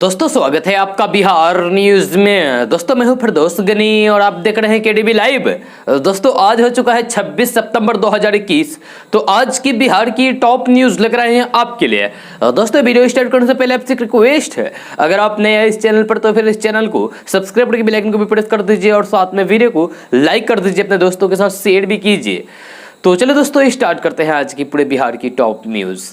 दोस्तों स्वागत है आपका बिहार न्यूज में। दोस्तों मैं हूं फिरदौस गनी और आप देख रहे हैं केडीबी लाइव। दोस्तों आज हो चुका है 26 सितंबर 2021। तो आज की बिहार की टॉप न्यूज लेकर आए हैं आपके लिए। दोस्तों वीडियो स्टार्ट करने से पहले आपसे एक रिक्वेस्ट है, अगर आप नए हैं इस चैनल पर तो फिर इस चैनल को सब्सक्राइब करके बेल आइकन को भी प्रेस कर दीजिए और साथ में वीडियो को लाइक कर दीजिए, अपने दोस्तों के साथ शेयर भी कीजिए। तो चलो दोस्तों स्टार्ट करते हैं आज की पूरे बिहार की टॉप न्यूज।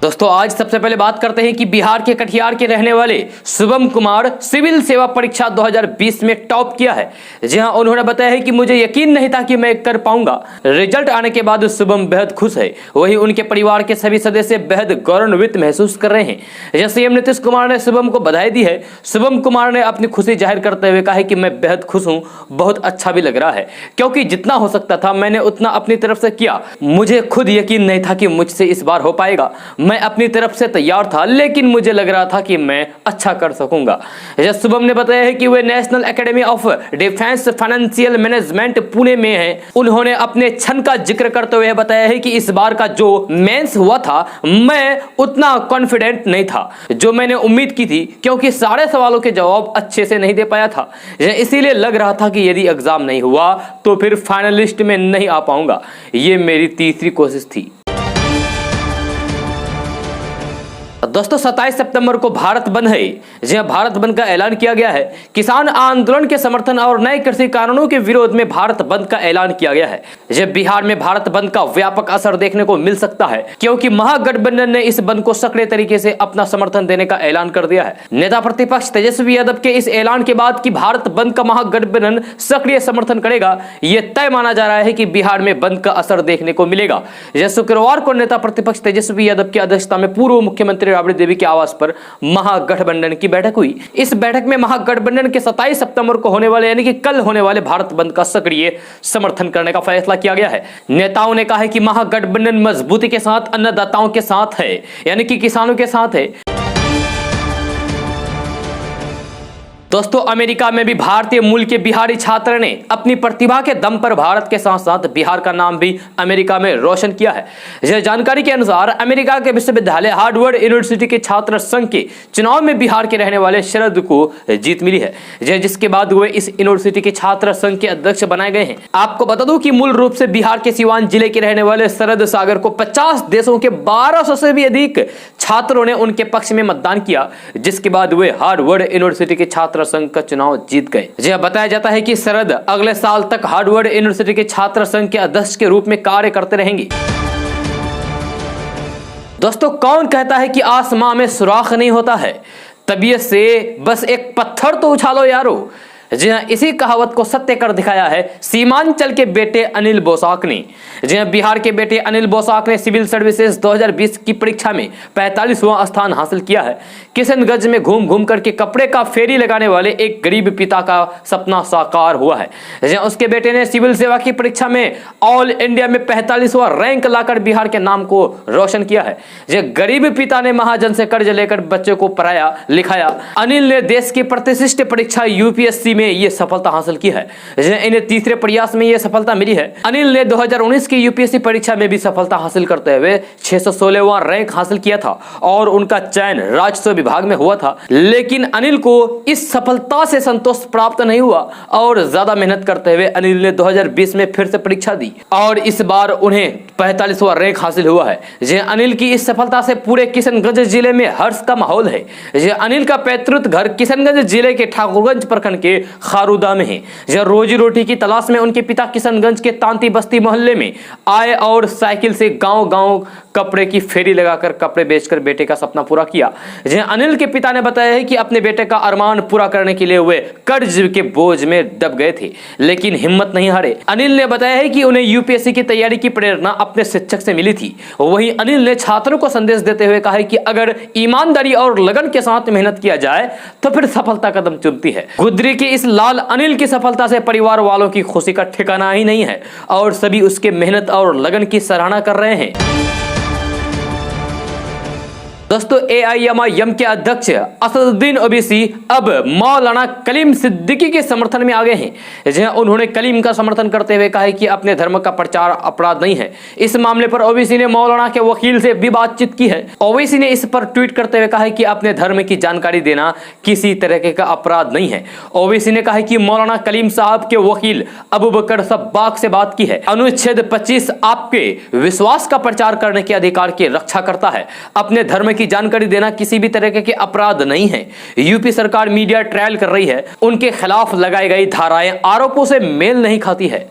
दोस्तों आज सबसे पहले बात करते हैं कि बिहार के कटिहार के रहने वाले शुभम कुमार सिविल सेवा परीक्षा 2020 में टॉप किया है। जी हां, उन्होंने बताया है कि मुझे यकीन नहीं था कि मैं कर पाऊंगा। रिजल्ट आने के बाद शुभम बेहद खुश है, वहीं उनके परिवार के सभी सदस्य बेहद गौरवान्वित महसूस कर रहे हैं। जैसे सीएम नीतीश कुमार ने शुभम को बधाई दी है। शुभम कुमार ने अपनी खुशी जाहिर करते हुए कहा है कि मैं बेहद खुश हूं, बहुत अच्छा भी लग रहा है, क्योंकि जितना हो सकता था मैंने उतना अपनी तरफ से किया। मुझे खुद यकीन नहीं था कि मुझसे इस बार हो पाएगा। मैं अपनी तरफ से तैयार था, लेकिन मुझे लग रहा था कि मैं अच्छा कर सकूंगा। शुभम ने बताया है कि वे national academy of defence financial management Pune में हैं। उन्होंने अपने क्षण का जिक्र करते हुए बताया है कि इस बार का जो मेंस हुआ था मैं उतना कॉन्फिडेंट नहीं था जो मैंने उम्मीद की थी, क्योंकि सारे सवालों के जवाब अच्छे से नहीं दे पाया था। इसीलिए लग रहा था कि यदि एग्जाम नहीं हुआ तो फिर फाइनलिस्ट में नहीं आ पाऊंगा। ये मेरी तीसरी कोशिश थी। दोस्तों 27 सितंबर को भारत बंद है। जी भारत बंद का ऐलान किया गया है। किसान आंदोलन के समर्थन और नए कृषि कानूनों के विरोध में भारत बंद का ऐलान किया गया है। जब बिहार में भारत बंद का व्यापक असर देखने को मिल सकता है, क्योंकि महागठबंधन ने इस बंद को सक्रिय तरीके से अपना समर्थन देने का ऐलान कर दिया है। नेता प्रतिपक्ष तेजस्वी यादव के इस ऐलान के बाद कि भारत बंद का महागठबंधन सक्रिय समर्थन करेगा, यह तय माना जा रहा है कि बिहार में बंद का असर देखने को मिलेगा। शुक्रवार को नेता प्रतिपक्ष तेजस्वी यादव की अध्यक्षता में पूर्व मुख्यमंत्री राबड़ी देवी के आवास पर महागठबंधन की बैठक हुई। इस बैठक में महागठबंधन के 27 सितंबर को होने वाले यानी कि कल होने वाले भारत बंद का सक्रिय समर्थन करने का फैसला किया गया है। नेताओं ने कहा है कि महागठबंधन मजबूती के साथ अन्नदाताओं के साथ है, यानी कि किसानों के साथ है। दोस्तों अमेरिका में भी भारतीय मूल के बिहारी छात्र ने अपनी प्रतिभा के दम पर भारत के साथ साथ बिहार का नाम भी अमेरिका में रोशन किया है। यह जानकारी के अनुसार अमेरिका के विश्वविद्यालय हार्वर्ड यूनिवर्सिटी के छात्र संघ के चुनाव में बिहार के रहने वाले शरद को जीत मिली है, जिसके बाद वे इस यूनिवर्सिटी के छात्र संघ के अध्यक्ष बनाए गए हैं। आपको बता दूं कि मूल रूप से बिहार के सिवान जिले के रहने वाले शरद सागर को 50 देशों के 1200 से भी अधिक छात्रों ने उनके पक्ष में मतदान किया, जिसके बाद वे हार्वर्ड यूनिवर्सिटी के छात्र संघ का चुनाव जीत गए। यह बताया जाता है कि शरद अगले साल तक हार्वर्ड यूनिवर्सिटी के छात्र संघ के अध्यक्ष के रूप में कार्य करते रहेंगे। दोस्तों कौन कहता है कि आसमां में सुराख नहीं होता है, तबीयत से बस एक पत्थर तो उछालो यारो। जी हाँ, इसी कहावत को सत्य कर दिखाया है सीमांचल के बेटे अनिल बोसाक ने। जी हाँ, बिहार के बेटे अनिल बोसाक ने सिविल सर्विसेज 2020 की परीक्षा में 45वां स्थान हासिल किया है। किशनगंज में घूम घूम करके कपड़े का फेरी लगाने वाले एक गरीब पिता का सपना साकार हुआ है। जी हाँ, उसके बेटे ने सिविल सेवा की परीक्षा में ऑल इंडिया में 45वां रैंक लाकर बिहार के नाम को रोशन किया है। जी, गरीब पिता ने महाजन से कर्ज लेकर बच्चे को पढ़ाया लिखाया। अनिल ने देश की प्रतिष्ठित परीक्षा यूपीएससी में यह सफलता हासिल की है। इन्हें तीसरे प्रयास में यह सफलता मिली है। अनिल ने 2019 की यूपीएससी परीक्षा में भी सफलता हासिल करते हुए 616वां रैंक हासिल किया था और उनका चयन राजस्व विभाग में हुआ था। लेकिन अनिल को इस सफलता से संतोष प्राप्त नहीं हुआ और ज्यादा मेहनत करते हुए अनिल ने 2020 में फिर से परीक्षा दी और इस बार उन्हें 45वां रैंक हासिल हुआ है। अनिल की इस सफलता से पूरे किशनगंज जिले में हर्ष का माहौल है। अनिल का पैतृक घर किशनगंज जिले के ठाकुरगंज प्रखंड के खारूदा में है। रोजी रोटी की तलाश में उनके पिता किशनगंज के तांती बस्ती मोहल्ले में आए और साइकिल से गांव गांव कपड़े की फेरी लगाकर कपड़े बेचकर बेटे का सपना पूरा किया। अनिल के पिता ने बताया है कि अपने बेटे का अरमान पूरा करने के लिए वे कर्ज के बोझ में दब गए थे, लेकिन हिम्मत नहीं हारे। अनिल ने बताया है कि उन्हें यूपीएससी की तैयारी की प्रेरणा अपने शिक्षक से मिली थी। वहीं अनिल ने छात्रों को संदेश देते हुए कहा है कि अगर ईमानदारी और लगन के साथ मेहनत किया जाए तो फिर सफलता कदम चुमती है। गुदरी के इस लाल अनिल की सफलता से परिवार वालों की खुशी का ठिकाना ही नहीं है और सभी उसके मेहनत और लगन की सराहना कर रहे हैं। दोस्तों AIMIM के अध्यक्ष असदुद्दीन ओवैसी अब मौलाना कलीम सिद्दीकी के समर्थन में आ गए हैं। जहां उन्होंने कलीम का समर्थन करते हुए कहा है कि अपने धर्म का प्रचार अपराध नहीं है। इस मामले पर ओवैसी ने मौलाना के वकील से भी बातचीत की है। ओवैसी ने इस पर ट्वीट करते हुए कहा है कि अपने धर्म की जानकारी देना किसी तरह का अपराध नहीं है। ओवैसी ने कहा है कि मौलाना कलीम साहब के वकील अबू बकर सब्बाक से बात की है। अनुच्छेद 25 आपके विश्वास का प्रचार करने के अधिकार की रक्षा करता है। अपने धर्म की जानकारी देना किसी भी तरह के अपराध नहीं है। यूपी सरकार मीडिया ट्रायल कर रही है, उनके खिलाफ लगाई गई धाराएं आरोपों से मेल नहीं खाती है।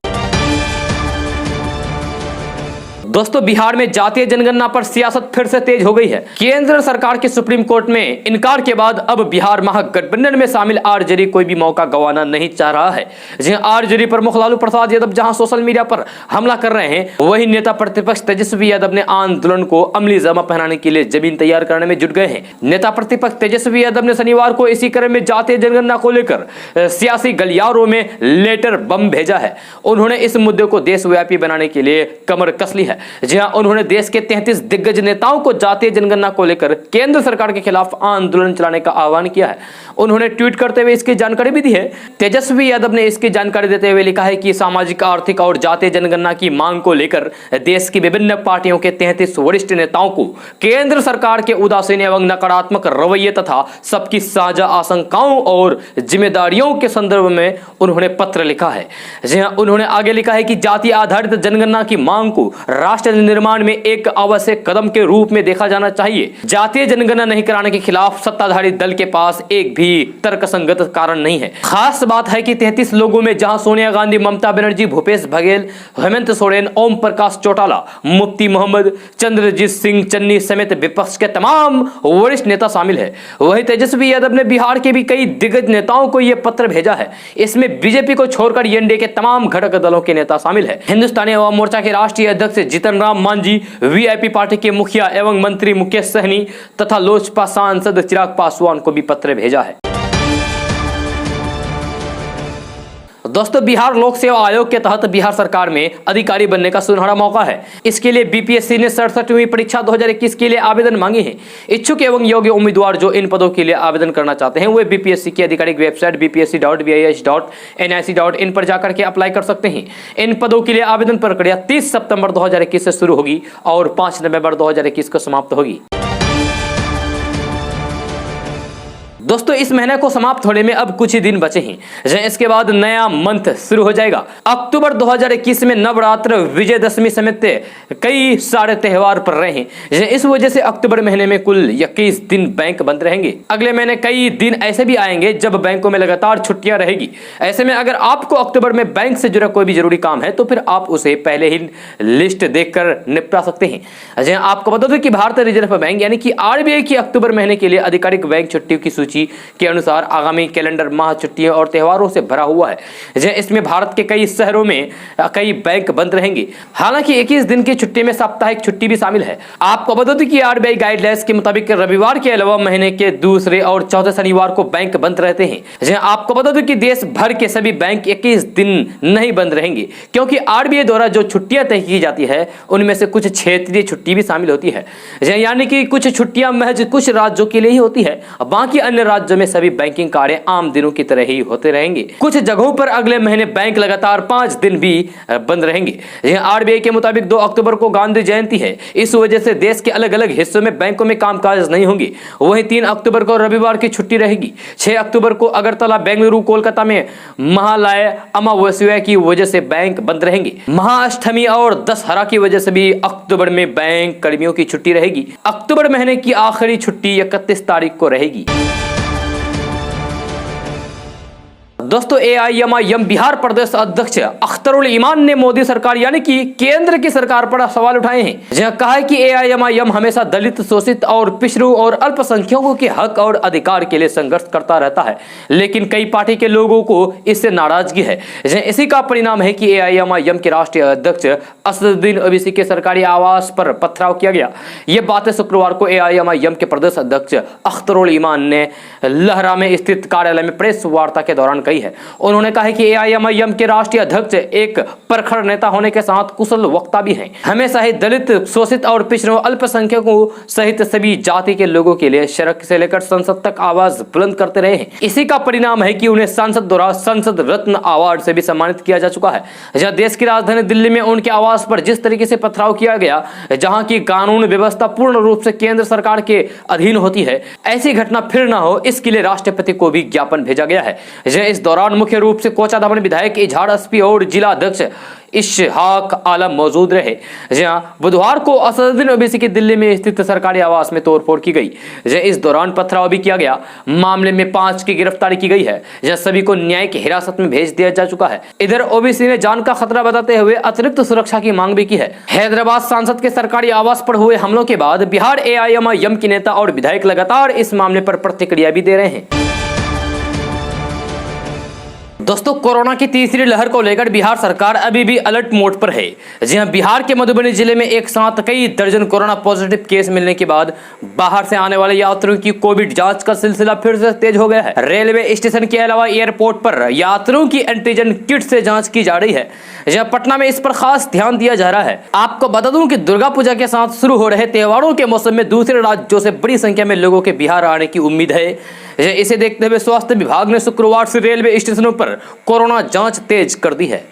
दोस्तों बिहार में जातीय जनगणना पर सियासत फिर से तेज हो गई है। केंद्र सरकार के सुप्रीम कोर्ट में इनकार के बाद अब बिहार महागठबंधन में शामिल आरजेडी कोई भी मौका गंवाना नहीं चाह रहा है। जहां आरजेडी प्रमुख लालू प्रसाद यादव जहां सोशल मीडिया पर हमला कर रहे हैं, वहीं नेता प्रतिपक्ष तेजस्वी यादव ने आंदोलन को अमली जामा पहनाने के लिए जमीन तैयार करने में जुट गए हैं। नेता प्रतिपक्ष तेजस्वी यादव ने शनिवार को इसी क्रम में जातीय जनगणना को लेकर सियासी गलियारों में लेटर बम भेजा है। उन्होंने इस मुद्दे को देशव्यापी बनाने के लिए कमर कस ली है। जहां उन्होंने देश के 33 दिग्गज नेताओं को जातीय जनगणना को लेकर केंद्र सरकार के खिलाफ आंदोलन चलाने का आह्वान किया है। उन्होंने ट्वीट करते हुए इसकी जानकारी भी दी है। तेजस्वी यादव ने इसकी जानकारी देते हुए लिखा है कि सामाजिक, आर्थिक और जातीय जनगणना की मांग को लेकर देश की विभिन्न पार्टियों के 33 वरिष्ठ नेताओं को केंद्र सरकार के उदासीन एवं नकारात्मक रवैये तथा सबकी साझा आशंकाओं और जिम्मेदारियों के संदर्भ में उन्होंने पत्र लिखा है। जहां उन्होंने आगे लिखा है कि जाति आधारित जनगणना की मांग को राष्ट्र निर्माण में एक आवश्यक कदम के रूप में देखा जाना चाहिए। जातीय जनगणना नहीं कराने के खिलाफ सत्ताधारी दल के पास एक भी तर्कसंगत कारण नहीं है। खास बात है कि 33 लोगों में जहां सोनिया गांधी, ममता बनर्जी, भूपेश बघेल, हेमंत सोरेन, ओम प्रकाश चौटाला, मुफ्ती मोहम्मद, चंद्रजीत सिंह चन्नी समेत विपक्ष के तमाम वरिष्ठ नेता शामिल है। वहीं तेजस्वी यादव ने बिहार के भी कई दिग्गज नेताओं को यह पत्र भेजा है। इसमें बीजेपी को छोड़कर एनडीए के तमाम घटक दलों के नेता शामिल है। हिंदुस्तानी अवाम मोर्चा के राष्ट्रीय अध्यक्ष जीतन राम मांझी, वीआईपी पार्टी के मुखिया एवं मंत्री मुकेश सहनी तथा लोजपा सांसद चिराग पासवान को भी पत्र भेजा है। दोस्तों बिहार लोक सेवा आयोग के तहत बिहार सरकार में अधिकारी बनने का सुनहरा मौका है। इसके लिए बीपीएससी ने 67वीं परीक्षा 2021 के लिए आवेदन मांगे हैं। इच्छुक एवं योग्य उम्मीदवार जो इन पदों के लिए आवेदन करना चाहते हैं वे बीपीएससी की आधिकारिक वेबसाइट bpsc.bis.nic.in पर जाकर के अप्लाई कर सकते हैं। इन पदों के लिए आवेदन प्रक्रिया 30 सितंबर 2021 से शुरू होगी और 5 नवंबर 2021 को समाप्त होगी। दोस्तों इस महीने को समाप्त होने में अब कुछ ही दिन बचे हैं। इसके बाद नया मंथ शुरू हो जाएगा। अक्टूबर 2021 में नवरात्र, विजयदशमी समेत कई सारे त्योहार पड़ रहे हैं। इस वजह से अक्टूबर महीने में कुल 21 दिन बैंक बंद रहेंगे। अगले महीने कई दिन ऐसे भी आएंगे जब बैंकों में लगातार छुट्टियां रहेगी। ऐसे में अगर आपको अक्टूबर में बैंक से जुड़ा कोई भी जरूरी काम है तो फिर आप उसे पहले ही लिस्ट देखकर निपटा सकते हैं। आपको बता दो कि भारतीय रिजर्व बैंक यानी कि आरबीआई की अक्टूबर महीने के लिए आधिकारिक बैंक छुट्टियों की सूची के अनुसार आगामी कैलेंडर माह छुट्टियों और त्योहारों से भरा हुआ है। इसमें भारत के कई शहरों में कई बैंक बंद रहेंगे। हालांकि 21 दिन की छुट्टी में साप्ताहिक छुट्टी भी शामिल है। आपको बता दें कि आरबीआई गाइडलाइंस के मुताबिक रविवार के अलावा महीने के दूसरे और चौथे शनिवार को बैंक बंद रहते हैं। आपको बता दें कि देश भर के सभी बैंक 21 दिन नहीं बंद रहेंगे, क्योंकि आरबीआई द्वारा जो छुट्टियां तय की जाती है उनमें से कुछ क्षेत्रीय छुट्टी भी शामिल होती है। यानी कि कुछ छुट्टियां महज कुछ राज्यों के लिए ही होती है, बाकी अन्य राज्यों में सभी बैंकिंग कार्य आम दिनों की तरह ही होते रहेंगे। कुछ जगहों पर अगले महीने बैंक लगातार 5 दिन भी बंद रहेंगे। आरबीआई के मुताबिक 2 अक्टूबर को गांधी जयंती है। इस वजह से देश के अलग अलग हिस्सों में बैंकों में कामकाज नहीं होंगे। वहीं 3 अक्टूबर को रविवार की छुट्टी रहेगी। 6 अक्टूबर को अगरतला, बेंगलुरु, कोलकाता में महालय अमावस्या की वजह से बैंक बंद रहेंगे। महाअष्टमी और दशहरा की वजह से भी अक्टूबर में बैंक कर्मियों की छुट्टी रहेगी। अक्टूबर महीने की आखिरी छुट्टी 31 तारीख को रहेगी। दोस्तों AIMIM बिहार प्रदेश अध्यक्ष अख्तरुल ईमान ने मोदी सरकार यानी कि केंद्र की सरकार पर सवाल उठाए हैं। जहां कहा है कि AIMIM हमेशा दलित, शोषित और पिछड़ों और अल्पसंख्यकों के हक और अधिकार के लिए संघर्ष करता रहता है, लेकिन कई पार्टी के लोगों को इससे नाराजगी है। इसी का परिणाम है कि AIMIM के राष्ट्रीय अध्यक्ष असदुद्दीन ओवैसी के सरकारी आवास पर पथराव किया गया। ये बातें शुक्रवार को AIMIM के प्रदेश अध्यक्ष अख्तरुल ईमान ने लहरा में स्थित कार्यालय में प्रेस वार्ता के दौरान कही। गई है। उन्होंने कहा कि एआईएमआईएम के राष्ट्रीय अध्यक्ष एक प्रखर नेता होने के साथ कुशल वक्ता भी हैं। हमेशा ही दलित, शोषित और पिछड़ों, अल्पसंख्यकों सहित सभी जाति के लोगों के लिए सड़क से लेकर संसद तक आवाज बुलंद करते रहे हैं। इसी का परिणाम है कि उन्हें संसद द्वारा संसद रत्न अवार्ड से भी सम्मानित किया जा चुका है। जहां देश की राजधानी दिल्ली में उनके आवास पर जिस तरीके से पथराव किया गया, जहां की कानून व्यवस्था पूर्ण रूप से केंद्र सरकार के अधीन होती है, ऐसी घटना फिर ना हो, इसके लिए राष्ट्रपति को भी ज्ञापन भेजा गया है। इस दौरान मुख्य रूप से कोचाधामन विधायक इजहार एसपी और जिला अध्यक्ष इशहाक आलम मौजूद रहे। जहां बुधवार को असदुद्दीन ओवैसी की दिल्ली में स्थित सरकारी आवास में तोड़फोड़ की गई। इस दौरान पथराव भी किया गया। मामले में 5 की गिरफ्तारी की गई है। जहां सभी को न्यायिक हिरासत में भेज दिया जा चुका है। इधर ओवैसी ने जान का खतरा बताते हुए अतिरिक्त सुरक्षा की मांग भी की है। हैदराबाद सांसद के सरकारी आवास पर हुए हमलों के बाद बिहार एआईएमआईएम के नेता और विधायक लगातार इस मामले पर प्रतिक्रिया भी दे रहे हैं। दोस्तों, कोरोना की तीसरी लहर को लेकर बिहार सरकार अभी भी अलर्ट मोड पर है। जी हां, बिहार के मधुबनी जिले में एक साथ कई दर्जन कोरोना पॉजिटिव केस मिलने के बाद बाहर से आने वाले यात्रियों की कोविड जांच का सिलसिला फिर से तेज हो गया है। रेलवे स्टेशन के अलावा एयरपोर्ट पर यात्रियों की एंटीजन किट से जांच की जा रही है। जहां पटना में इस पर खास ध्यान दिया जा रहा है। आपको बता दूं कि दुर्गा पूजा के साथ शुरू हो रहे त्योहारों के मौसम में दूसरे राज्यों से बड़ी संख्या में लोगों के बिहार आने की उम्मीद है। इसे देखते हुए स्वास्थ्य विभाग ने शुक्रवार से रेलवे स्टेशनों पर कोरोना जांच तेज कर दी है।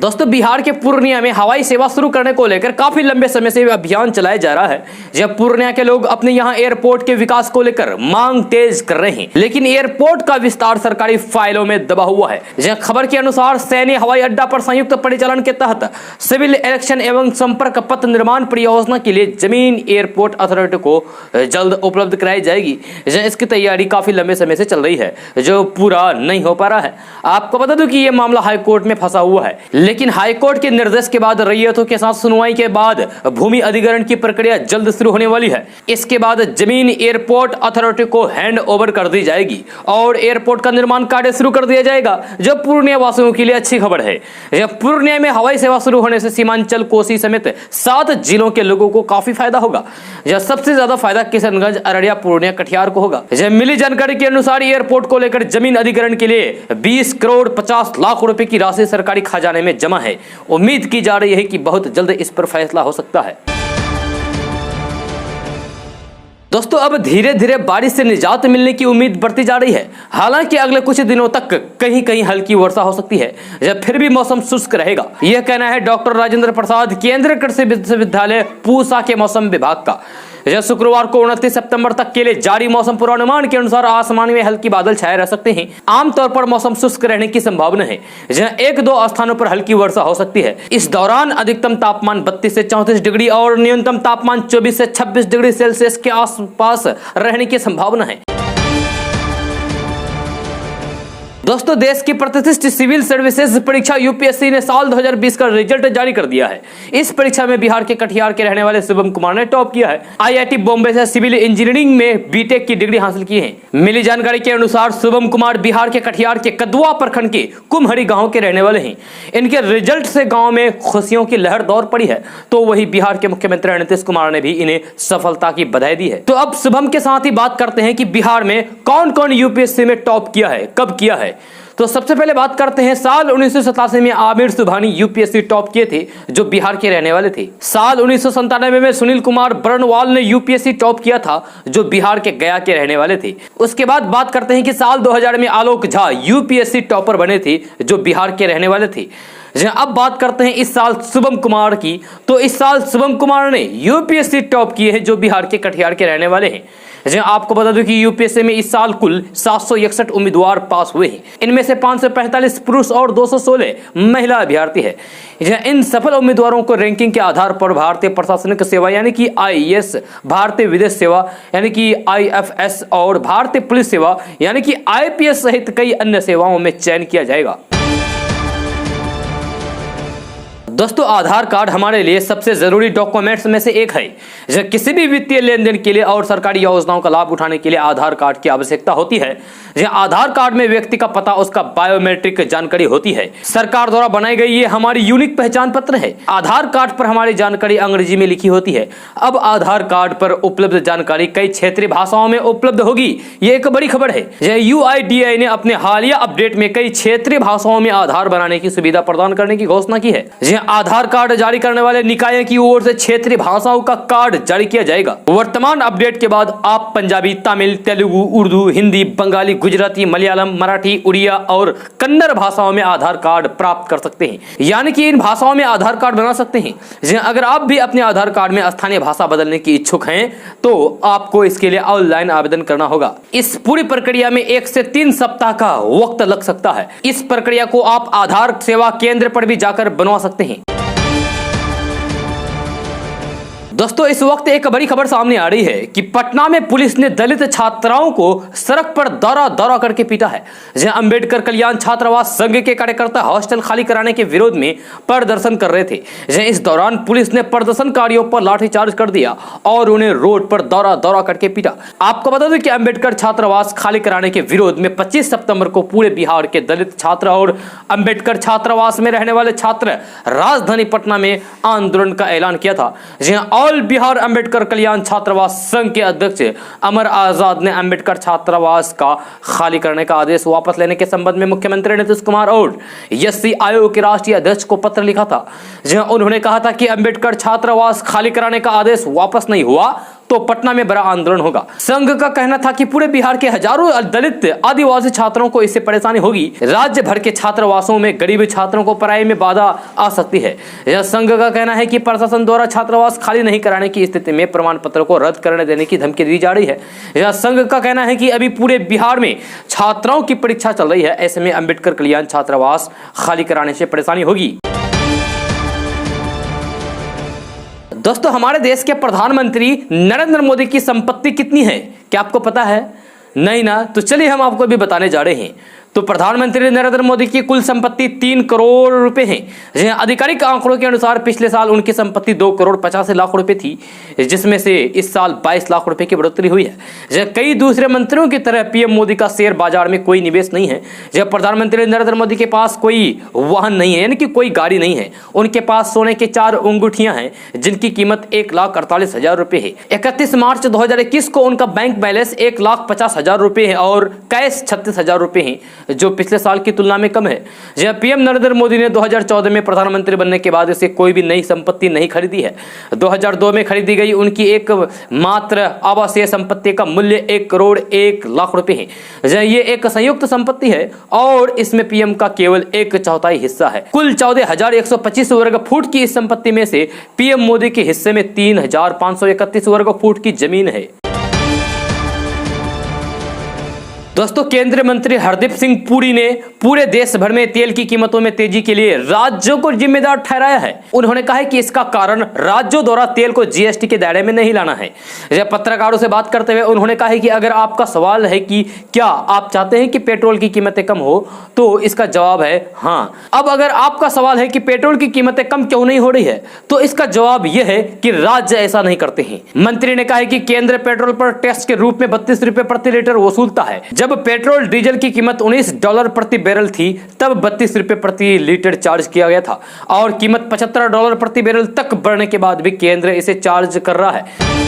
दोस्तों, बिहार के पूर्णिया में हवाई सेवा शुरू करने को लेकर काफी लंबे समय से अभियान चलाया जा रहा है। जब पूर्णिया के लोग अपने यहां एयरपोर्ट के विकास को लेकर मांग तेज कर रहे हैं, लेकिन एयरपोर्ट का विस्तार सरकारी फाइलों में दबा हुआ है। जहां खबर के अनुसार सैन्य हवाई अड्डा पर संयुक्त परिचालन के तहत सिविल इलेक्शन एवं संपर्क पथ निर्माण परियोजना के लिए जमीन एयरपोर्ट अथॉरिटी को जल्द उपलब्ध कराई जाएगी। इसकी तैयारी काफी लंबे समय से चल रही है, जो पूरा नहीं हो पा रहा है। आपको बता दूं कि यह मामला हाईकोर्ट में फंसा हुआ है, लेकिन हाईकोर्ट के निर्देश के बाद रैयतों के साथ सुनवाई के बाद भूमि अधिग्रहण की प्रक्रिया जल्द शुरू होने वाली है। इसके बाद जमीन एयरपोर्ट अथॉरिटी को हैंड ओवर कर दी जाएगी और एयरपोर्ट का निर्माण कार्य शुरू कर दिया जाएगा, जो पूर्णिया वासियों के लिए अच्छी खबर है। जब पूर्णिया में हवाई सेवा शुरू होने से सीमांचल, कोसी समेत 7 जिलों के लोगों को काफी फायदा होगा। जब सबसे ज्यादा फायदा किशनगंज, अररिया, पूर्णिया, कटिहार को होगा। जब मिली जानकारी के अनुसार एयरपोर्ट को लेकर जमीन अधिग्रहण के लिए 20 करोड़ 50 लाख रुपए की राशि सरकारी खजाने में जमा है। उम्मीद की जा रही है कि बहुत जल्द इस पर फैसला हो सकता है। दोस्तों, अब धीरे धीरे बारिश से निजात मिलने की उम्मीद बढ़ती जा रही है। हालांकि अगले कुछ दिनों तक कहीं कहीं हल्की वर्षा हो सकती है, जब फिर भी मौसम शुष्क रहेगा। यह कहना है डॉक्टर राजेंद्र प्रसाद, केंद्रीय कृषि विश्वविद्यालय पूसा के मौसम विभाग का। शुक्रवार को 29 सितंबर तक के लिए जारी मौसम पूर्वानुमान के अनुसार आसमान में हल्की बादल छाए रह सकते हैं। आमतौर पर मौसम शुष्क रहने की संभावना है, जहां 1-2 स्थानों पर हल्की वर्षा हो सकती है। इस दौरान अधिकतम तापमान 32 से 34 डिग्री और न्यूनतम तापमान 24 से 26 डिग्री सेल्सियस के आसपास रहने की संभावना है। दोस्तों, देश की प्रतिष्ठित सिविल सर्विसेज परीक्षा यूपीएससी ने साल 2020 का रिजल्ट जारी कर दिया है। इस परीक्षा में बिहार के कटिहार के रहने वाले शुभम कुमार ने टॉप किया है। आईआईटी बॉम्बे से सिविल इंजीनियरिंग में बीटेक की डिग्री हासिल की है। मिली जानकारी के अनुसार शुभम कुमार बिहार के कटिहार के कदवा प्रखंड के कुम्हरी गाँव के रहने वाले हैं। इनके रिजल्ट से गाँव में खुशियों की लहर दौड़ पड़ी है। तो वही बिहार के मुख्यमंत्री नीतीश कुमार ने भी इन्हें सफलता की बधाई दी है। तो अब शुभम के साथ ही बात करते हैं कि बिहार में कौन कौन यूपीएससी में टॉप किया है, कब किया है। तो सबसे पहले बात करते हैं, साल 1987 में आमिर सुबहानी यूपीएससी टॉप किए थे, जो बिहार के रहने वाले थे। साल 1997 में सुनील कुमार बरनवाल ने यूपीएससी टॉप किया था, जो बिहार के गया के रहने वाले थे। उसके बाद बात करते हैं कि साल 2000 में आलोक झा यूपीएससी टॉपर बने थे, जो बिहार के रहने वाले थे। अब बात करते हैं इस साल शुभम कुमार की। तो इस साल शुभम कुमार ने यूपीएससी टॉप किए हैं, जो बिहार के कटिहार के रहने वाले हैं। आपको बता दूं कि यूपीएससी में इस साल कुल 761 उम्मीदवार पास हुए हैं। इनमें से 545 पुरुष और 216 महिला अभ्यर्थी है। इन सफल उम्मीदवारों को रैंकिंग के आधार पर भारतीय प्रशासनिक सेवा यानी कि आईएएस, भारतीय विदेश सेवा यानी कि आईएफएस और भारतीय पुलिस सेवा यानी कि आईपीएस सहित कई अन्य सेवाओं में चयन किया जाएगा। दोस्तों, आधार कार्ड हमारे लिए सबसे जरूरी डॉक्यूमेंट्स में से एक है। जब किसी भी वित्तीय लेन देन के लिए और सरकारी योजनाओं का लाभ उठाने के लिए आधार कार्ड की आवश्यकता होती है। आधार कार्ड में व्यक्ति का पता, उसका बायोमेट्रिक जानकारी होती है। सरकार द्वारा बनाई गई ये हमारी यूनिक पहचान पत्र है। आधार कार्ड पर हमारी जानकारी अंग्रेजी में लिखी होती है। अब आधार कार्ड पर उपलब्ध जानकारी कई क्षेत्रीय भाषाओं में उपलब्ध होगी, ये एक बड़ी खबर है। UIDAI ने अपने हालिया अपडेट में कई क्षेत्रीय भाषाओं में आधार बनाने की सुविधा प्रदान करने की घोषणा की है। आधार कार्ड जारी करने वाले निकाय की ओर से क्षेत्रीय भाषाओं का कार्ड जारी किया जाएगा। वर्तमान अपडेट के बाद आप पंजाबी, तमिल, तेलुगु, उर्दू, हिंदी, बंगाली, गुजराती, मलयालम, मराठी, उड़िया और कन्नड़ भाषाओं में आधार कार्ड प्राप्त कर सकते हैं, यानी कि इन भाषाओं में आधार कार्ड बना सकते हैं। अगर आप भी अपने आधार कार्ड में स्थानीय भाषा बदलने की इच्छुक हैं तो आपको इसके लिए ऑनलाइन आवेदन करना होगा। इस पूरी प्रक्रिया में 1 से 3 सप्ताह का वक्त लग सकता है। इस प्रक्रिया को आप आधार सेवा केंद्र पर भी जाकर बनवा सकते हैं। दोस्तों, इस वक्त एक बड़ी खबर सामने आ रही है कि पटना में पुलिस ने दलित छात्राओं को सड़क पर दौरा करके पीटा है। जहां अंबेडकर कल्याण छात्रावास संघ के कार्यकर्ता हॉस्टल खाली कराने के विरोध में प्रदर्शन कर रहे थे। इस दौरान पुलिस ने प्रदर्शनकारियों पर लाठीचार्ज कर दिया और उन्हें रोड पर दौरा करके पीटा। आपको बता दें कि अंबेडकर छात्रावास खाली कराने के विरोध में 25 सितंबर को पूरे बिहार के दलित छात्र और अंबेडकर छात्रावास में रहने वाले छात्र राजधानी पटना में आंदोलन का ऐलान किया था। ऑल बिहार अंबेडकर कल्याण छात्रावास संघ के अध्यक्ष अमर आजाद ने अंबेडकर छात्रावास का खाली करने का आदेश वापस लेने के संबंध में मुख्यमंत्री नीतीश कुमार और एससी आयोग के राष्ट्रीय अध्यक्ष को पत्र लिखा था। जहां उन्होंने कहा था कि अंबेडकर छात्रावास खाली कराने का आदेश वापस नहीं हुआ तो पटना में बड़ा आंदोलन होगा। संघ का कहना था कि पूरे बिहार के हजारों दलित आदिवासी छात्रों को इससे परेशानी होगी। राज्य भर के छात्रावासों में गरीब छात्रों को पढ़ाई में बाधा आ सकती है। यह संघ का कहना है कि प्रशासन द्वारा छात्रावास खाली नहीं कराने की स्थिति में प्रमाण पत्र को रद्द करने देने की धमकी दी जा रही है। यह संघ का कहना है कि अभी पूरे बिहार में छात्राओं की परीक्षा चल रही है, ऐसे में अंबेडकर कल्याण छात्रावास खाली कराने से परेशानी होगी। दोस्तों, हमारे देश के प्रधानमंत्री नरेंद्र मोदी की संपत्ति कितनी है, क्या आपको पता है? नहीं ना? तो चलिए हम आपको भी बताने जा रहे हैं। तो प्रधानमंत्री नरेंद्र मोदी की कुल संपत्ति 3 करोड़ रुपए है। आधिकारिक आंकड़ों के अनुसार पिछले साल उनकी संपत्ति 2 करोड़ 85 लाख रुपए थी, जिसमें से इस साल 22 लाख रुपए की बढ़ोतरी हुई है। कई दूसरे मंत्रियों की तरह पीएम मोदी का शेयर बाजार में कोई निवेश नहीं है। जब प्रधानमंत्री नरेंद्र मोदी के पास कोई वाहन नहीं है, यानी कि कोई गाड़ी नहीं है। उनके पास सोने के 4 अंगूठियां हैं जिनकी कीमत 1,48,000 रुपए है। 31 मार्च 2021 को उनका बैंक बैलेंस 1,50,000 रुपए है और कैश 36,000 रुपए है, जो पिछले साल की तुलना में कम है। जब पीएम नरेंद्र मोदी ने 2014 में प्रधानमंत्री बनने के बाद इसे कोई भी नई संपत्ति नहीं खरीदी है। 2002 में खरीदी गई उनकी एक मात्र आवासीय संपत्ति का मूल्य 1 करोड़ 1 लाख रुपए है। ये एक संयुक्त संपत्ति है और इसमें पीएम का केवल 1/4 हिस्सा है। कुल 14,125 वर्ग फुट की इस संपत्ति में से पीएम मोदी के हिस्से में 3,531 वर्ग फुट की जमीन है। दोस्तों, केंद्रीय मंत्री हरदीप सिंह पुरी ने पूरे देश भर में तेल की कीमतों में तेजी के लिए राज्यों को जिम्मेदार ठहराया है। उन्होंने कहा है कि इसका कारण राज्यों द्वारा तेल को जीएसटी के दायरे में नहीं लाना है। जब पत्रकारों से बात करते हुए उन्होंने कहा है कि अगर आपका सवाल है कि क्या आप चाहते हैं कि पेट्रोल की कीमतें कम हो, तो इसका जवाब है हाँ। अब अगर आपका सवाल है कि पेट्रोल की कीमतें कम क्यों नहीं हो रही है, तो इसका जवाब यह है कि राज्य ऐसा नहीं करते हैं। मंत्री ने कहा है कि केंद्र पेट्रोल पर टैक्स के रूप में 32 रुपए प्रति लीटर वसूलता है। जब पेट्रोल डीजल की कीमत $19 प्रति बैरल थी, तब 32 रुपए प्रति लीटर चार्ज किया गया था और कीमत $75 प्रति बैरल तक बढ़ने के बाद भी केंद्र इसे चार्ज कर रहा है।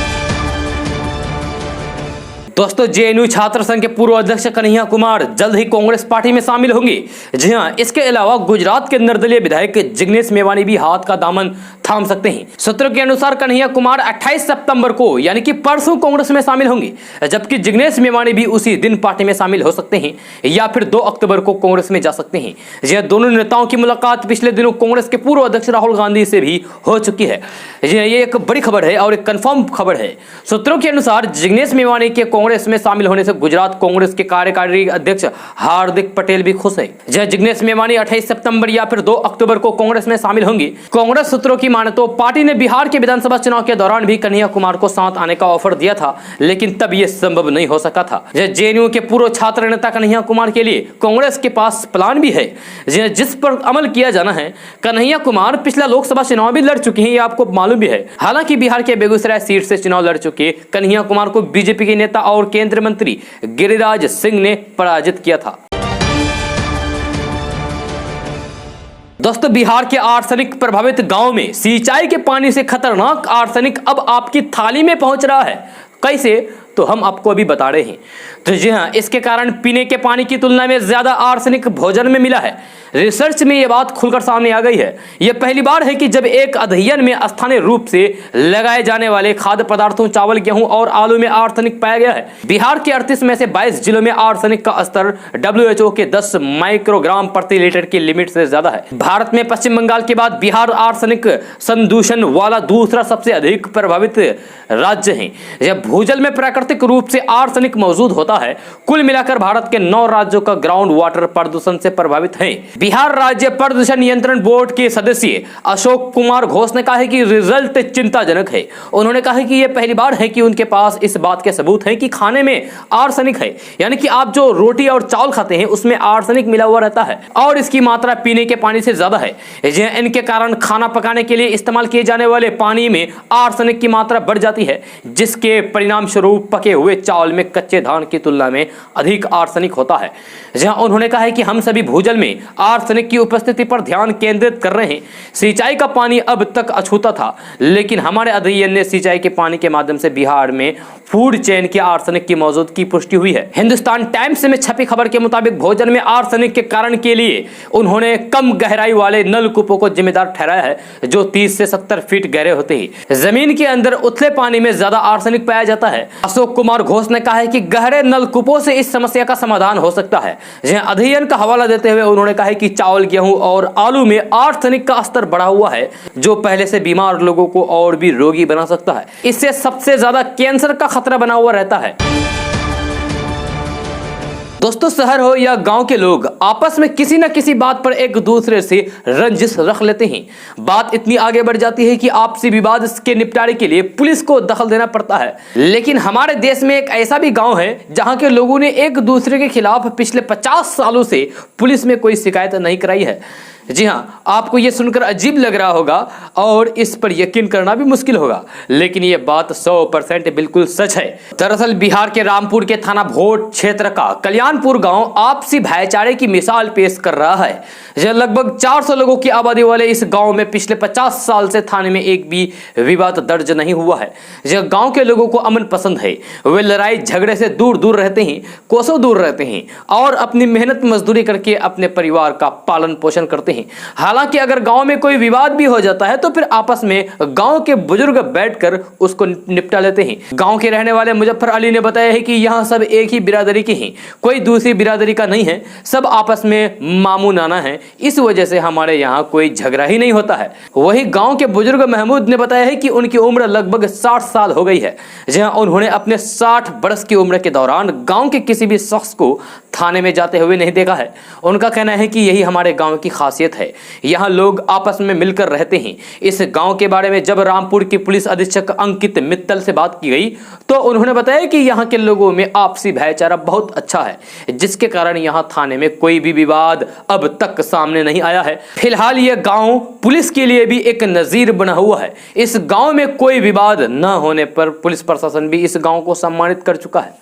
दोस्तों, जेएनयू छात्र संघ के पूर्व अध्यक्ष कन्हैया कुमार जल्द ही कांग्रेस पार्टी में शामिल होंगे। जी हां, इसके अलावा गुजरात के निर्दलीय विधायक जिग्नेश मेवानी भी हाथ का दामन थाम सकते हैं। सूत्रों के अनुसार कन्हैया कुमार 28 सितंबर को यानी कि परसों कांग्रेस में शामिल होंगे, जबकि जिग्नेश मेवानी भी उसी दिन पार्टी में शामिल हो सकते हैं या फिर 2 अक्टूबर को कांग्रेस में जा सकते हैं। यह दोनों नेताओं की मुलाकात पिछले दिनों कांग्रेस के पूर्व अध्यक्ष राहुल गांधी से भी हो चुकी है। ये एक बड़ी खबर है और एक कंफर्म खबर है। सूत्रों के अनुसार जिग्नेश मेवानी के कांग्रेस में शामिल होने से गुजरात कांग्रेस के कार्यकारी अध्यक्ष हार्दिक पटेल भी खुश है। जिग्नेश मेवानी 28 सितंबर या फिर 2 अक्टूबर को कांग्रेस में शामिल होंगे। कांग्रेस सूत्रों की माने तो पार्टी ने बिहार के विधानसभा चुनाव के दौरान भी कन्हैया कुमार को साथ आने का ऑफर दिया था, लेकिन तब यह संभव नहीं हो सका था। जेएनयू के पूर्व छात्र नेता कन्हैया कुमार के लिए कांग्रेस के पास प्लान भी है जिस पर अमल किया जाना है। कन्हैया कुमार पिछला लोकसभा चुनाव भी लड़ चुके हैं, ये आपको मालूम भी है। हालांकि बिहार के बेगूसराय सीट से चुनाव लड़ चुके कन्हैया कुमार को बीजेपी के नेता और केंद्रीय मंत्री गिरिराज सिंह ने पराजित किया था। दोस्तों, बिहार के आर्सेनिक प्रभावित गांव में सिंचाई के पानी से खतरनाक आर्सेनिक अब आपकी थाली में पहुंच रहा है। कैसे, तो हम आपको अभी बता रहे हैं। तो जी हाँ, इसके कारण पीने के पानी की तुलना में ज्यादा आर्सेनिक भोजन में मिला है। रिसर्च में यह बात खुलकर सामने आ गई है। यह पहली बार है कि जब एक अध्ययन में स्थानीय रूप से लगाए जाने वाले खाद्य पदार्थों चावल, गेहूं और आलू में आर्सेनिक पाया गया है। बिहार के 38 में से 22 जिलों में आर्सेनिक का स्तर WHO के 10 माइक्रोग्राम प्रति लीटर की लिमिट से ज्यादा है। भारत में पश्चिम बंगाल के बाद बिहार आर्सेनिक संदूषण वाला दूसरा सबसे अधिक प्रभावित राज्य है। यह भूजल में प्राकृतिक रूप से आर्सेनिक मौजूद होता है। कुल मिलाकर भारत के 9 राज्यों का ग्राउंड वाटर प्रदूषण से प्रभावित है। बिहार राज्य प्रदूषण नियंत्रण बोर्ड के सदस्य अशोक कुमार घोष ने कहा है कि रिजल्ट चिंताजनक है। उन्होंने कहा है कि यह पहली बार है कि उनके पास इस बात के सबूत है कि खाने में आर्सेनिक है, यानी कि आप जो रोटी और चावल खाते हैं उसमें आर्सेनिक मिला हुआ रहता है और इसकी मात्रा पीने के पानी से ज्यादा है। इनके कारण खाना पकाने के लिए इस्तेमाल किए जाने वाले पानी में आर्सेनिक की मात्रा बढ़ जाती है, जिसके परिणाम स्वरूप पके हुए चावल में कच्चे धान की तुलना में अधिक आर्सेनिक होता है। जहां उन्होंने कहा है कि हम सभी भूजल में आर्सेनिक की उपस्थिति पर ध्यान केंद्रित कर रहे हैं। सिंचाई का पानी अब तक अछूता था, लेकिन हमारे अध्ययन ने सिंचाई के पानी के माध्यम से बिहार में फूड चेन के आर्सेनिक की मौजूदगी की पुष्टि हुई है। हिंदुस्तान टाइम्स में छपी खबर के मुताबिक भोजन में आर्सेनिक के कारण के लिए उन्होंने कम गहराई वाले नलकूपों को जिम्मेदार ठहराया है, जो 30 से 70 फीट गहरे होते हैं। जमीन के अंदर उथले पानी में ज्यादा आर्सेनिक पाया जाता है। अशोक कुमार घोष ने कहा है कि गहरे नलकूपों से इस समस्या का समाधान हो सकता है। अध्ययन का हवाला देते हुए उन्होंने कहा है कि चावल, गेहूं और आलू में आर्सेनिक का स्तर बढ़ा हुआ है, जो पहले से बीमार लोगों को और भी रोगी बना सकता है। इससे सबसे ज्यादा कैंसर का खतरा बना हुआ रहता है। दोस्तों, शहर हो या गांव के लोग आपस में किसी न किसी बात पर एक दूसरे से रंजिश रख लेते हैं। बात इतनी आगे बढ़ जाती है कि आपसी विवाद के निपटारे के लिए पुलिस को दखल देना पड़ता है। लेकिन हमारे देश में एक ऐसा भी गांव है जहां के लोगों ने एक दूसरे के खिलाफ पिछले 50 सालों से पुलिस में कोई शिकायत नहीं कराई है। जी हाँ, आपको यह सुनकर अजीब लग रहा होगा और इस पर यकीन करना भी मुश्किल होगा, लेकिन यह बात 100% बिल्कुल सच है। दरअसल बिहार के रामपुर के थाना भोट क्षेत्र का कल्याणपुर गांव आपसी भाईचारे की मिसाल पेश कर रहा है। यह लगभग 400 लोगों की आबादी वाले इस गांव में पिछले 50 साल से थाने में एक भी विवाद दर्ज नहीं हुआ है। यह गांव के लोगों को अमन पसंद है। वे लड़ाई झगड़े से दूर दूर रहते हैं, कोसों दूर रहते हैं और अपनी मेहनत मजदूरी करके अपने परिवार का पालन पोषण करते हैं। हालांकि अगर गांव में कोई विवाद भी हो जाता है तो फिर आपस में गांव के बुजुर्ग बैठकर उसको निपटा लेते हैं। गांव के रहने वाले मुजफ्फर अली ने बताया है कि यहाँ सब एक ही बिरादरी के हैं, कोई दूसरी बिरादरी का नहीं है, सब आपस में मामू नाना है, इस वजह से हमारे यहाँ कोई झगड़ा ही नहीं होता है। वही गांव के बुजुर्ग महमूद ने बताया है कि उनकी उम्र लगभग 60 साल हो गई है। जहां उन्होंने अपने 60 वर्ष की उम्र के दौरान गांव के किसी भी शख्स को थाने में जाते हुए नहीं देखा है। उनका कहना है कि यही हमारे गांव की खासियत है, यहाँ लोग आपस में मिलकर रहते हैं। इस गांव के बारे में जब रामपुर की पुलिस अधीक्षक अंकित मित्तल से बात की गई तो उन्होंने बताया कि यहाँ के लोगों में आपसी भाईचारा बहुत अच्छा है, जिसके कारण यहाँ थाने में कोई भी विवाद अब तक सामने नहीं आया है। फिलहाल यह गांव पुलिस के लिए भी एक नजीर बना हुआ है। इस गांव में कोई विवाद न होने पर पुलिस प्रशासन भी इस गांव को सम्मानित कर चुका है।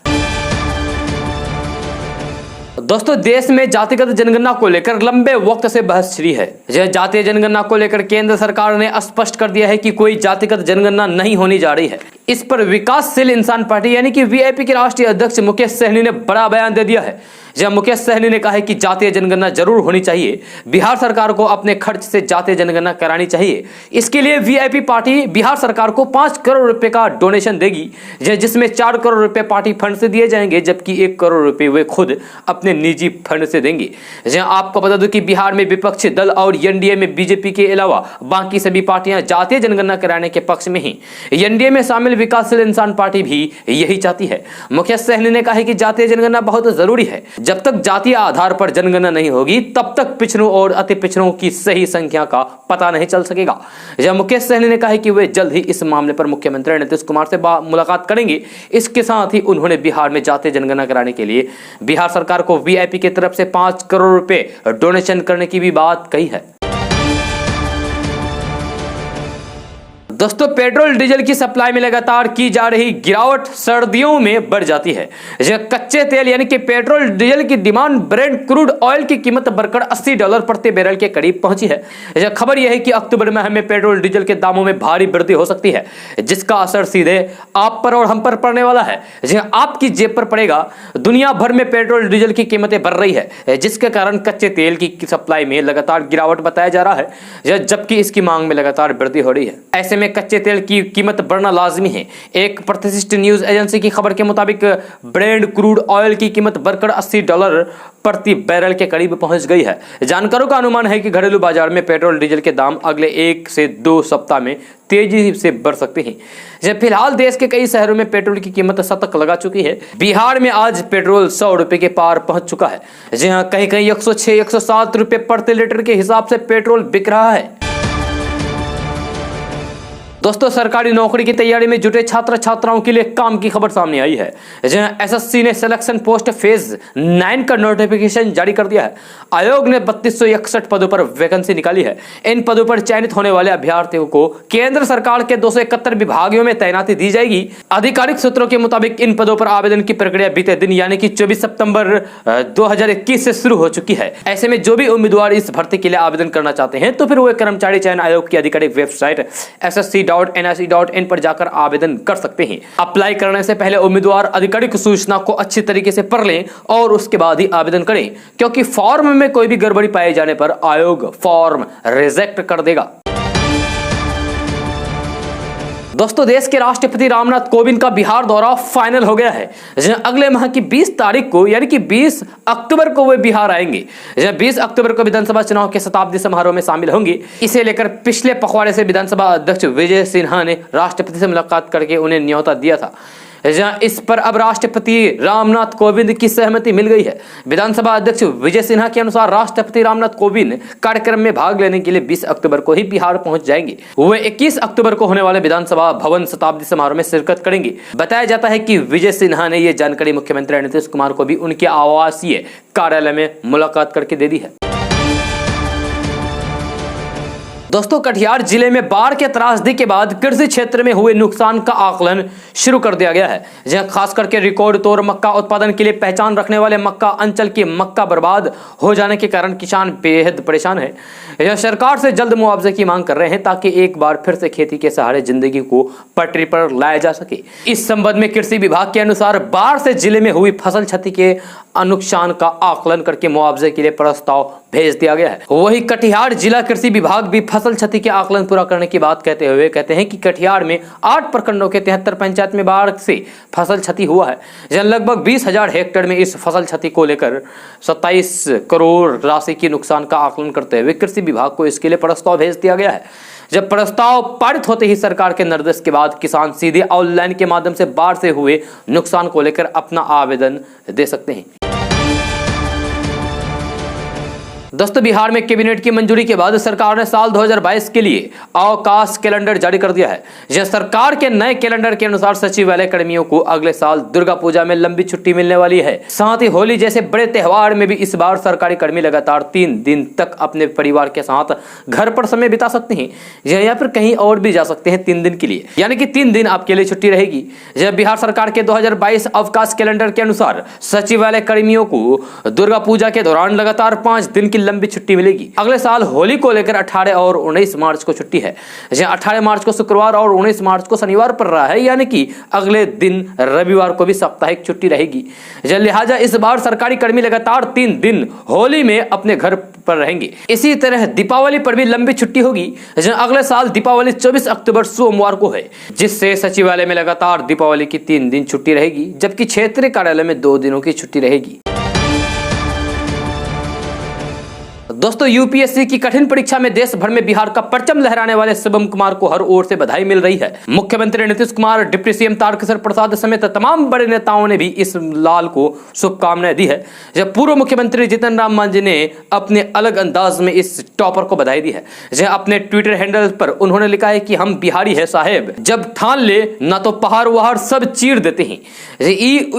दोस्तों, देश में जातिगत जनगणना को लेकर लंबे वक्त से बहस छिड़ी है। यह जातीय जनगणना को लेकर केंद्र सरकार ने स्पष्ट कर दिया है कि कोई जातिगत जनगणना नहीं होनी जा रही है। इस पर विकासशील इंसान पार्टी यानी कि वीआईपी के राष्ट्रीय अध्यक्ष मुकेश सहनी ने बड़ा बयान दे दिया है। जब मुकेश सहनी ने कहा है कि जातीय जनगणना जरूर होनी चाहिए, बिहार सरकार को अपने खर्च से जातीय जनगणना करानी चाहिए। इसके लिए वीआईपी पार्टी बिहार सरकार को 5 करोड़ रुपए का डोनेशन देगी, जिसमें 4 करोड़ रुपए पार्टी फंड से दिए जाएंगे, जबकि 1 करोड़ रुपए वे खुद अपने निजी फंड से देंगे। जहां आपको बता दूं कि बिहार में विपक्षी दल और एनडीए में बीजेपी के अलावा बाकी सभी पार्टियां जातीय जनगणना कराने के पक्ष में हैं। एनडीए में शामिल विकासशील इंसान पार्टी भी यही चाहती है। मुकेश सहनी ने कहा है कि जातीय जनगणना बहुत जरूरी है। जब तक जातीय आधार पर जनगणना नहीं होगी तब तक पिछड़ों और अति पिछड़ों की सही संख्या का पता नहीं चल सकेगा। यह मुकेश सहनी ने कहा कि वे जल्द ही इस मामले पर मुख्यमंत्री नीतीश कुमार से मुलाकात करेंगे। इसके साथ ही उन्होंने बिहार में जातीय जनगणना कराने के लिए बिहार सरकार को वीआईपी की तरफ से 5 करोड़ रुपए डोनेशन करने की भी बात कही है। दोस्तों, पेट्रोल डीजल की सप्लाई में लगातार की जा रही गिरावट सर्दियों में बढ़ जाती है। कच्चे तेल यानी कि पेट्रोल डीजल की डिमांड ब्रेंट क्रूड ऑयल की कीमत बढ़कर $80 प्रति बैरल के करीब पहुंची है। खबर यह है कि अक्टूबर माह में पेट्रोल डीजल के दामों में भारी वृद्धि हो सकती है, जिसका असर सीधे आप पर और हम पर पड़ने वाला है। आपकी जेब पर पड़ेगा। दुनिया भर में पेट्रोल डीजल की कीमतें बढ़ रही है, जिसके कारण कच्चे तेल की सप्लाई में लगातार गिरावट बताया जा रहा है, जबकि इसकी मांग में लगातार वृद्धि हो रही है। ऐसे में कच्चे तेल की कीमत बढ़ना लाजमी है। एक प्रतिष्ठित न्यूज एजेंसी की खबर के मुताबिक ब्रेंट क्रूड ऑयल की कीमत बढ़कर $80 प्रति बैरल के करीब पहुंच गई है। जानकारों का अनुमान है कि घरेलू बाजार में पेट्रोल डीजल के दाम अगले 1 से 2 सप्ताह में तेजी से बढ़ सकते हैं। जब फिलहाल देश के कई शहरों में पेट्रोल की कीमत शतक लगा चुकी है। बिहार में आज पेट्रोल $100 के पार पहुंच चुका है। जी हां, कहीं कहीं 106-107 रुपए प्रति लीटर के हिसाब से पेट्रोल बिक रहा है। दोस्तों, सरकारी नौकरी की तैयारी में जुटे छात्र छात्राओं के लिए काम की खबर सामने आई है। एसएससी ने सिलेक्शन पोस्ट फेज 9 का नोटिफिकेशन जारी कर दिया है। आयोग ने 3261 पदों पर वैकेंसी निकाली है। इन पदों पर चयनित होने वाले अभ्यर्थियों को केंद्र सरकार के 271 विभागों में तैनाती दी जाएगी। आधिकारिक सूत्रों के मुताबिक इन पदों पर आवेदन की प्रक्रिया बीते दिन यानी कि 24 सितंबर 2021 से शुरू हो चुकी है। ऐसे में जो भी उम्मीदवार इस भर्ती के लिए आवेदन करना चाहते हैं तो फिर वो कर्मचारी चयन आयोग की आधिकारिक वेबसाइट ssc.nic.in पर जाकर आवेदन कर सकते हैं। अप्लाई करने से पहले उम्मीदवार आधिकारिक सूचना को अच्छी तरीके से पढ़ लें और उसके बाद ही आवेदन करें, क्योंकि फॉर्म में कोई भी गड़बड़ी पाए जाने पर आयोग फॉर्म रिजेक्ट कर देगा। दोस्तों, देश के राष्ट्रपति रामनाथ कोविंद का बिहार दौरा फाइनल हो गया है। अगले माह की 20 तारीख को यानी कि 20 अक्टूबर को वे बिहार आएंगे। 20 अक्टूबर को विधानसभा चुनाव के शताब्दी समारोह में शामिल होंगे। इसे लेकर पिछले पखवाड़े से विधानसभा अध्यक्ष विजय सिन्हा ने राष्ट्रपति से मुलाकात करके उन्हें न्योता दिया था। इस पर अब राष्ट्रपति रामनाथ कोविंद की सहमति मिल गई है। विधानसभा अध्यक्ष विजय सिन्हा के अनुसार राष्ट्रपति रामनाथ कोविंद कार्यक्रम में भाग लेने के लिए 20 अक्टूबर को ही बिहार पहुंच जाएंगे। वे 21 अक्टूबर को होने वाले विधानसभा भवन शताब्दी समारोह में शिरकत करेंगे। बताया जाता है कि विजय सिन्हा ने यह जानकारी मुख्यमंत्री नीतीश कुमार को भी उनके आवासीय कार्यालय में मुलाकात करके दे दी है। दोस्तों, कटिहार जिले में बाढ़ के त्रासदी के बाद कृषि क्षेत्र में हुए नुकसान का आकलन शुरू कर दिया गया है। जहां खास करके रिकॉर्ड तौर मक्का उत्पादन के लिए पहचान रखने वाले मक्का अंचल की मक्का बर्बाद हो जाने के कारण किसान बेहद परेशान है। यह सरकार से जल्द मुआवजे की मांग कर रहे हैं ताकि एक बार फिर से खेती के सहारे जिंदगी को पटरी पर लाया जा सके। इस संबंध में कृषि विभाग के अनुसार बाढ़ से जिले में हुई फसल क्षति के नुकसान का आकलन करके मुआवजे के लिए प्रस्ताव भेज दिया गया है। वहीं कटिहार जिला कृषि विभाग भी फसल क्षति के आकलन पूरा करने की बात कहते हुए कहते हैं कि कटिहार में 8 प्रखंडों के 73 पंचायत में बाढ़ से फसल क्षति हुआ है। जहां लगभग 20,000 हेक्टेयर में इस फसल क्षति को लेकर 27 करोड़ राशि की नुकसान का आकलन करते हुए कृषि विभाग को इसके लिए प्रस्ताव भेज दिया गया है। जब प्रस्ताव पारित होते ही सरकार के निर्देश के बाद किसान सीधे ऑनलाइन के माध्यम से बाढ़ से हुए नुकसान को लेकर अपना आवेदन दे सकते हैं। दोस्तों, बिहार में कैबिनेट की मंजूरी के बाद सरकार ने साल 2022 के लिए अवकाश कैलेंडर जारी कर दिया है। यह सरकार के नए कैलेंडर के अनुसार सचिवालय कर्मियों को अगले साल दुर्गा पूजा में लंबी छुट्टी मिलने वाली है। साथ ही होली जैसे बड़े त्योहार में भी इस बार सरकारी कर्मी लगातार 3 दिन तक अपने परिवार के साथ घर पर समय बिता सकते हैं या फिर कहीं और भी जा सकते हैं 3 दिन के लिए, यानी कि 3 दिन आपके लिए छुट्टी रहेगी। यह बिहार सरकार के 2022 अवकाश कैलेंडर के अनुसार सचिवालय कर्मियों को दुर्गा पूजा के दौरान लगातार 5 दिन की लंबी छुट्टी मिलेगी। अगले साल होली को लेकर 18 और 19 मार्च को छुट्टी है। 18 मार्च को शुक्रवार और 19 मार्च को शनिवार पड़ रहा है, यानी कि अगले दिन रविवार को भी साप्ताहिक छुट्टी रहेगी। लिहाजा इस बार सरकारी कर्मी लगातार 3 दिन होली में अपने घर पर रहेंगे। इसी तरह दीपावली पर भी लंबी छुट्टी होगी। अगले साल दीपावली 24 अक्टूबर सोमवार को है, जिससे सचिवालय में लगातार दीपावली की 3 दिन छुट्टी रहेगी, जबकि क्षेत्रीय कार्यालय में 2 दिनों की छुट्टी रहेगी। दोस्तों यूपीएससी की कठिन परीक्षा में देश भर में बिहार का परचम लहराने वाले शिवम कुमार को हर ओर से बधाई मिल रही है। मुख्यमंत्री नीतीश कुमार, डिप्टी सीएम तारकिशोर प्रसाद समेत तमाम बड़े नेताओं ने भी इस लाल को शुभकामनाएं दी है। जब पूर्व मुख्यमंत्री जीतन राम मांझी ने अपने अलग अंदाज में इस टॉपर को बधाई दी है। जहां अपने ट्विटर हैंडल पर उन्होंने लिखा है कि हम बिहारी है साहेब, जब ठान ले ना तो पहाड़ वहाड़ सब चीर देते हैं।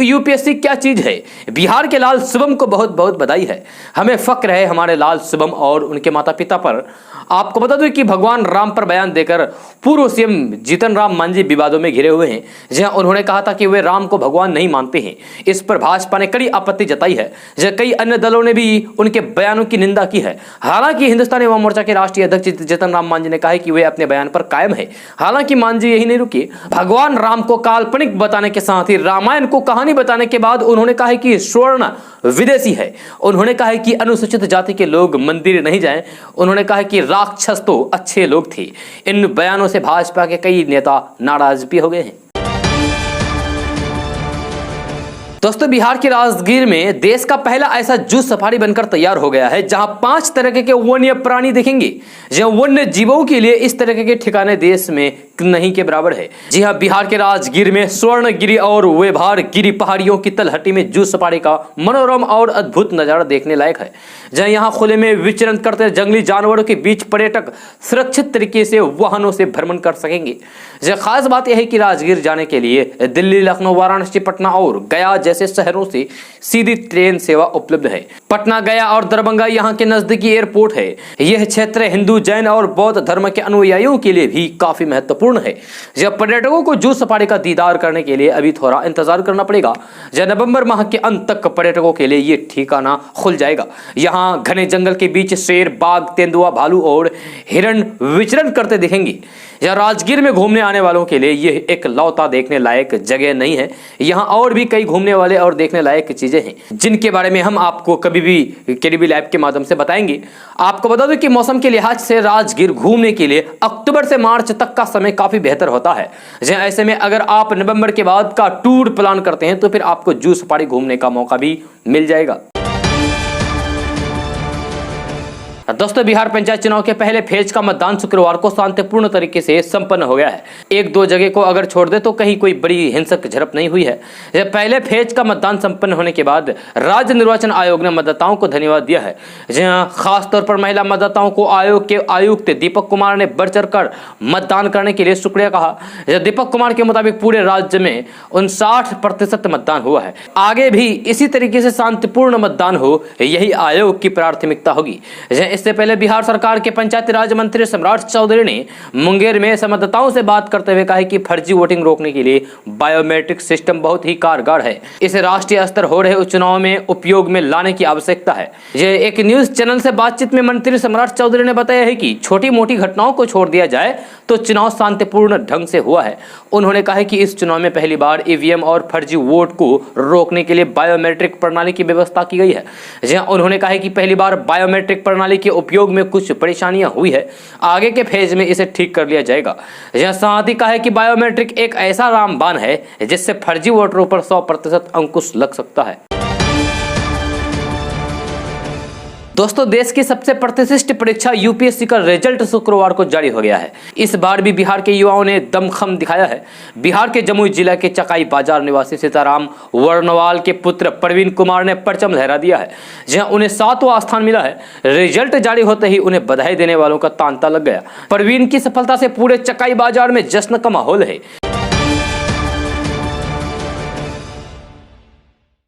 यूपीएससी क्या चीज है। बिहार के लाल शिवम को बहुत बहुत बधाई है। हमें फक्र है हमारे लाल शिवम और उनके माता पिता पर। आपको बता दूं कि भगवान राम पर बयान देकर पूर्व सीएम जीतन राम मांझी विवादों में घिरे हुए हैं। जहां उन्होंने कहा था कि वे राम को भगवान नहीं मानते हैं। इस पर भाजपा ने कड़ी आपत्ति जताई है। जहां कई अन्य दलों ने भी उनके बयानों की निंदा की है। हालांकि हिंदुस्तानी युवा मोर्चा के राष्ट्रीय अध्यक्ष जीतन राम मांझी ने कहा है कि वे अपने बयान पर कायम है। हालांकि मांझी यही नहीं रुके, भगवान राम को काल्पनिक बताने के साथ ही रामायण को कहानी बताने के बाद उन्होंने कहा है कि स्वर्ण विदेशी है। उन्होंने कहा है कि अनुसूचित जाति के लोग मंदिर नहीं जाएं। उन्होंने कहा है कि राक्षस तो अच्छे लोग थे। इन बयानों से भाजपा के कई नेता नाराज भी हो गए हैं। दोस्तों बिहार के राजगीर में देश का पहला ऐसा जू सफारी बनकर तैयार हो गया है जहां 5 तरह के वन्य प्राणी दिखेंगे। जहां वन्य जीवों के लिए इस तरह के ठिकाने देश में नहीं के बराबर है। जी हां, बिहार के राजगीर में स्वर्णगिरी और वेभार गिरी पहाड़ियों की तलहटी में जू सफारी का मनोरम और अद्भुत नजारा देखने लायक है। जहां यहां खुले में विचरण करते जंगली जानवरों के बीच पर्यटक सुरक्षित तरीके से वाहनों से भ्रमण कर सकेंगे। जहां खास बात यह है कि राजगीर जाने के लिए दिल्ली, लखनऊ, वाराणसी, पटना और गया जैसे शहरों से सीधी ट्रेन सेवा उपलब्ध है। पटना, गया और दरभंगा यहाँ के नजदीकी एयरपोर्ट है। यह क्षेत्र हिंदू, जैन और बौद्ध धर्म के अनुयायियों के लिए भी काफी महत्वपूर्ण है। जब पर्यटकों को जू सफारी का दीदार करने के लिए अभी थोड़ा इंतजार करना पड़ेगा। जब नवंबर माह के अंत तक पर्यटकों के लिए यह ठिकाना खुल जाएगा। यहाँ घने जंगल के बीच शेर, बाघ, तेंदुआ, भालू और हिरण विचरण करते दिखेंगे। यह राजगीर में घूमने आने वालों के लिए यह एक लौता देखने लायक जगह नहीं है। यहाँ और भी कई घूमने वाले और देखने लायक चीजें हैं जिनके बारे में हम आपको कभी भी केडीबी लाइव के माध्यम से बताएंगे। आपको बता दूं कि मौसम के लिहाज से राजगीर घूमने के लिए अक्टूबर से मार्च तक का समय काफी बेहतर होता है। ऐसे में अगर आप नवंबर के बाद का टूर प्लान करते हैं तो फिर आपको जू सफारी घूमने का मौका भी मिल जाएगा। दोस्तों बिहार पंचायत चुनाव के पहले फेज का मतदान शुक्रवार को शांतिपूर्ण तरीके से संपन्न हो गया है। 1-2 जगह को अगर छोड़ दे तो कहीं कोई बड़ी हिंसक झड़प नहीं हुई है। पहले फेज का मतदान संपन्न होने के बाद राज्य निर्वाचन आयोग ने मतदाताओं को धन्यवाद दिया है। जहां खास तौर पर महिला मतदाताओं को आयोग के आयुक्त दीपक कुमार ने बढ़ चढ़ कर मतदान करने के लिए शुक्रिया कहा। दीपक कुमार के मुताबिक पूरे राज्य में 59% मतदान हुआ है। आगे भी इसी तरीके से शांतिपूर्ण मतदान हो, यही आयोग की प्राथमिकता होगी। इससे पहले बिहार सरकार के पंचायती राज मंत्री सम्राट चौधरी ने मुंगेर में संवाददाताओं से बात करते हुए कहा कि फर्जी वोटिंग रोकने के लिए बायोमेट्रिक सिस्टम बहुत ही कारगर है। इसे राष्ट्रीय स्तर हो रहे उपचुनाव में उपयोग में लाने की आवश्यकता है। यह एक न्यूज चैनल से बातचीत में मंत्री सम्राट चौधरी ने बताया है कि छोटी मोटी घटनाओं को छोड़ दिया जाए तो चुनाव शांतिपूर्ण ढंग से हुआ है। उन्होंने कहा कि इस चुनाव में पहली बार ईवीएम और फर्जी वोट को रोकने के लिए बायोमेट्रिक प्रणाली की व्यवस्था की गई है। जहां उन्होंने कहा कि पहली बार बायोमेट्रिक प्रणाली के उपयोग में कुछ परेशानियां हुई है, आगे के फेज में इसे ठीक कर लिया जाएगा। यह साथ ही कहा है कि बायोमेट्रिक एक ऐसा रामबाण है जिससे फर्जी वोटरों पर 100% अंकुश लग सकता है। दोस्तों देश की सबसे प्रतिष्ठित परीक्षा यूपीएससी का रिजल्ट शुक्रवार को जारी हो गया है। इस बार भी बिहार के युवाओं ने दमखम दिखाया है। बिहार के जमुई जिला के चकाई बाजार निवासी सीताराम वर्णवाल के पुत्र प्रवीण कुमार ने परचम लहरा दिया है। जहां उन्हें 7वां स्थान मिला है। रिजल्ट जारी होते ही उन्हें बधाई देने वालों का तांता लग गया। प्रवीण की सफलता से पूरे चकाई बाजार में जश्न का माहौल है।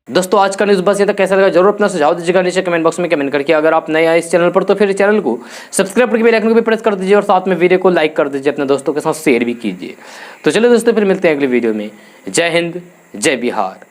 दोस्तों आज का न्यूज़ बस ये तक। कैसा लगा जरूर अपना सुझाव दीजिएगा नीचे कमेंट बॉक्स में कमेंट करके। अगर आप नए आए इस चैनल पर तो फिर चैनल को सब्सक्राइब करके बेल आइकन को भी प्रेस कर दीजिए और साथ में वीडियो को लाइक कर दीजिए, अपने दोस्तों के साथ शेयर भी कीजिए। तो चलिए दोस्तों फिर मिलते हैं अगली वीडियो में। जय हिंद, जय बिहार।